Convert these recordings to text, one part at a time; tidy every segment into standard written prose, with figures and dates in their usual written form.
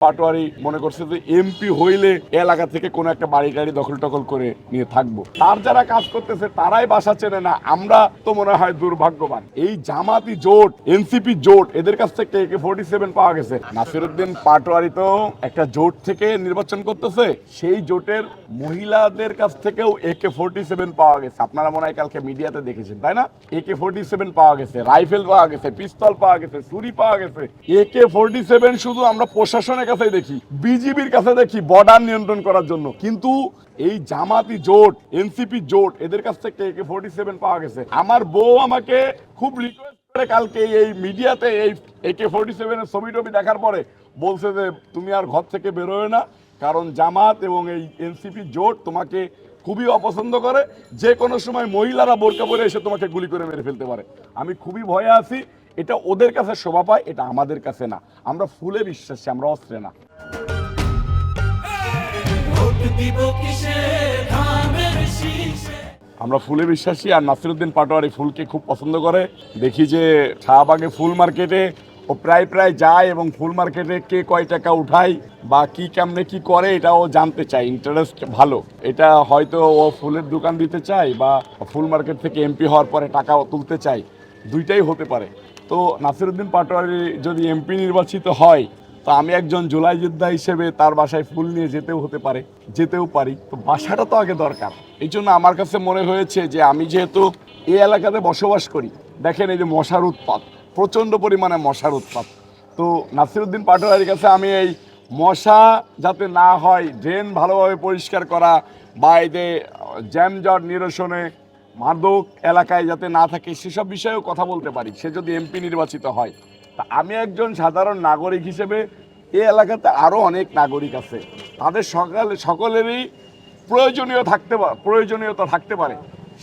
পাটোয়ারি মনে করছে যে এমপি হইলে এলাকা থেকে কোনো একটা বাড়ি গাড়ি দখল টখল করে নিয়ে থাকবো। তার যারা কাজ করতেছে তারাই বাসা চেনে না, আমরা তো মনে হয় দুর্ভাগ্যবান। এই জামাতি জোট, এনসিপি জোট, এদের কাছ থেকে AK-47 পাওয়া গেছে। নাসিরউদ্দিন পাটোয়ারি তো একটা জোট থেকে নির্বাচন করতেছে, সেই জোটের মহিলাদের কাছ থেকেও AK-47 পাওয়া গেছে। আপনারা মনে হয় কালকে মিডিয়াতে দেখেছেন, তাই না? AK-47 পাওয়া গেছে, রাইফেল পাওয়া গেছে, পিস্তল পাওয়া গেছে, ছুরি পাওয়া গেছে। AK-47 শুধু আমরা প্রশাসনের কাছে দেখি, বিজিবির কাছে দেখি বর্ডার নিয়ন্ত্রণ করার জন্য, কিন্তু এই জামাতি জোট, এনসিপি জোট, এদের কাছ থেকে AK-47 পাওয়া গেছে। আমার বউ আমাকে খুব রিকোয়েস্ট করে কালকে এই মিডিয়াতে এই AK-47 এর ছবি টবি দেখার পরে বলছে যে তুমি আর ঘর থেকে বেরোয় না, কারণ জামাত এবং এই এনসিপি জোট তোমাকে খুবই অপছন্দ করে, যে কোনো সময় মহিলারা বোরকা পরে এসে তোমাকে গুলি করে মেরে ফেলতে পারে। আমি খুবই ভয়ে আছি। এটা ওদের কাছে শোভা পায়, এটা আমাদের কাছে না। আমরা ফুলে বিশ্বাসী, আমরা অস্ত্রে না। আমরা ফুলে বিশ্বাসী, আর নাসিরউদ্দিন পাটোয়ারি ফুলকে খুব পছন্দ করে। দেখি যে শাহবাগে ফুল মার্কেটে ও প্রায় প্রায় যায়, এবং ফুল মার্কেটে কে কয় টাকা উঠায় বা কি কেমনে কি করে এটা ও জানতে চায়, ইন্টারেস্ট ভালো। এটা হয়তো ও ফুলের দোকান দিতে চায় বা ফুল মার্কেট থেকে এমপি হওয়ার পরে টাকাও তুলতে চায়, দুইটাই হতে পারে। তো নাসিরউদ্দিন পাটোয়ারি যদি এমপি নির্বাচিত হয়, তো আমি একজন জুলাই যোদ্ধা হিসেবে তার বাসায় ফুল নিয়ে যেতেও পারি। তো বাসাটা তো আগে দরকার। এই জন্য আমার কাছে মনে হয়েছে যে আমি যেহেতু এই এলাকাতে বসবাস করি, দেখেন এই যে মশার উৎপাত, প্রচণ্ড পরিমাণে মশার উৎপাত। তো নাসিরউদ্দিন পাটোয়ারির কাছে আমি এই মশা যাতে না হয়, ড্রেন ভালোভাবে পরিষ্কার করা, বা এই যে জ্যামজট নিরসনে, মাদক এলাকায় যাতে না থাকে, সেসব বিষয়েও কথা বলতে পারি, সে যদি এমপি নির্বাচিত হয়। তা আমি একজন সাধারণ নাগরিক হিসেবে এই এলাকাতে আরও অনেক নাগরিক আছে, তাদের সকলেরই প্রয়োজনীয়তা থাকতে পারে।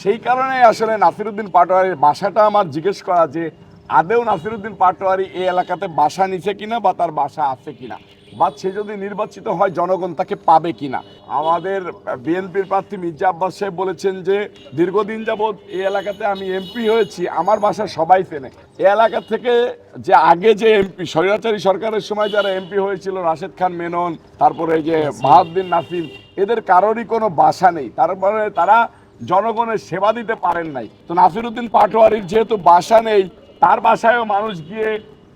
সেই কারণে আসলে নাসিরউদ্দিন পাটোয়ারির বাসাটা আমার জিজ্ঞেস করা যে আদেও নাসিরউদ্দিন পাটোয়ারি এই এলাকাতে বাসা নিছে কিনা, বা তার বাসা আছে কিনা, বা সে যদি নির্বাচিত হয় জনগণ তাকে পাবে কিনা। আমাদের বিএনপির প্রার্থী মির্জা আব্বাস সাহেব বলেছেন যে দীর্ঘদিন যাবৎ এই এলাকাতে আমি এমপি হয়েছি, আমার বাসা সবাই চেনে। এই এলাকা থেকে যে আগে যে এমপি, স্বৈরাচারী সরকারের সময় যারা এমপি হয়েছিল, রাশেদ খান মেনন, তারপরে এই যে বাহাউদ্দিন নাসির, এদের কারোরই কোনো বাসা নেই, তারপরে তারা জনগণের সেবা দিতে পারেন নাই। তো নাসিরউদ্দিন পাটোয়ারির যেহেতু বাসা নেই, তার বাসায়ও মানুষ গিয়ে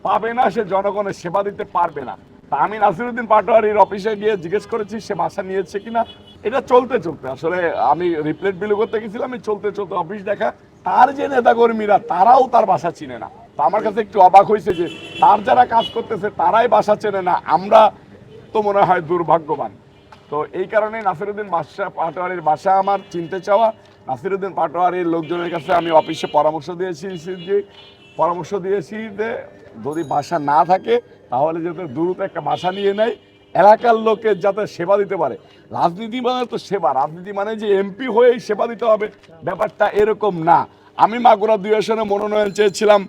পাবে না, সে জনগণের সেবা দিতে পারবে না। তা আমি নাসিরউদ্দিন পাটোয়ারির অফিসে গিয়ে জিজ্ঞেস করেছি সে বাসা নিয়েছে কিনা। এটা চলতে আসলে আমি রিপ্লেট বিলু করতে গেছিলাম, আমি চলতে অফিস দেখা, তার যে নেতাকর্মীরা তারাও তার বাসা চিনে না। তো আমার কাছে একটু অবাক হয়েছে যে তার যারা কাজ করতেছে তারাই বাসা চেনে না, আমরা তো মনে হয় দুর্ভাগ্যবান। তো এই কারণে নাসিরউদ্দিন পাটোয়ারির বাসা আমার চিনতে চাওয়া। নাসিরউদ্দিন পাটোয়ারির লোকজনের কাছে আমি অফিসে পরামর্শ দিয়েছি যে যদি বাসা না থাকে তাহলে যাতে দ্রুত একটা বাসা নিয়ে নেয়, এলাকার লোকের যাতে সেবা দিতে পারে। রাজনীতি মানে তো সেবা, রাজনীতি মানে যে এমপি হয়েই সেবা দিতে হবে, ব্যাপারটা এরকম না। আমি মাগুরা 2 আসনে মনোনয়ন চেয়েছিলাম,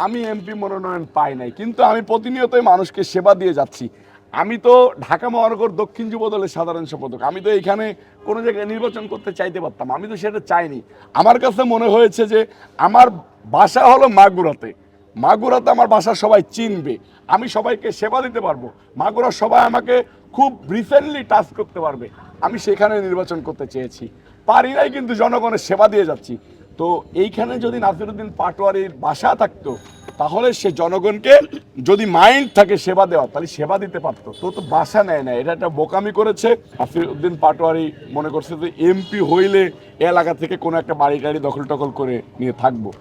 আমি এমপি মনোনয়ন পাই নাই, কিন্তু আমি প্রতিনিয়তই মানুষকে সেবা দিয়ে যাচ্ছি। আমি তো ঢাকা মহানগর দক্ষিণ যুব দলের সাধারণ সম্পাদক, আমি তো এখানে কোনো জায়গায় নির্বাচন করতে চাইতে পারতাম, আমি তো সেটা চাইনি। আমার কাছে মনে হয়েছে যে আমার বাসা হলো মাগুরাতে আমার বাসা সবাই চিনবে, আমি সবাইকে সেবা দিতে পারবো, মাগুরার সবাই আমাকে খুব রিসেন্টলি টাচ করতে পারবে, আমি সেখানে নির্বাচন করতে চেয়েছি, পারি নাই, কিন্তু জনগণের সেবা দিয়ে যাচ্ছি। তো এইখানে যদি নাসিরউদ্দিন পাটোয়ারির বাসা থাকতো, তাহলে সে জনগণকে যদি মাইন্ড থাকে সেবা দেওয়া, তাহলে সেবা দিতে পারতো। তো বাসা নেয় না, এটা একটা বোকামি করেছে। নাসিরউদ্দিন পাটোয়ারি মনে করছে যে এমপি হইলে এলাকা থেকে কোনো একটা বাড়ি গাড়ি দখল টখল করে নিয়ে থাকবো।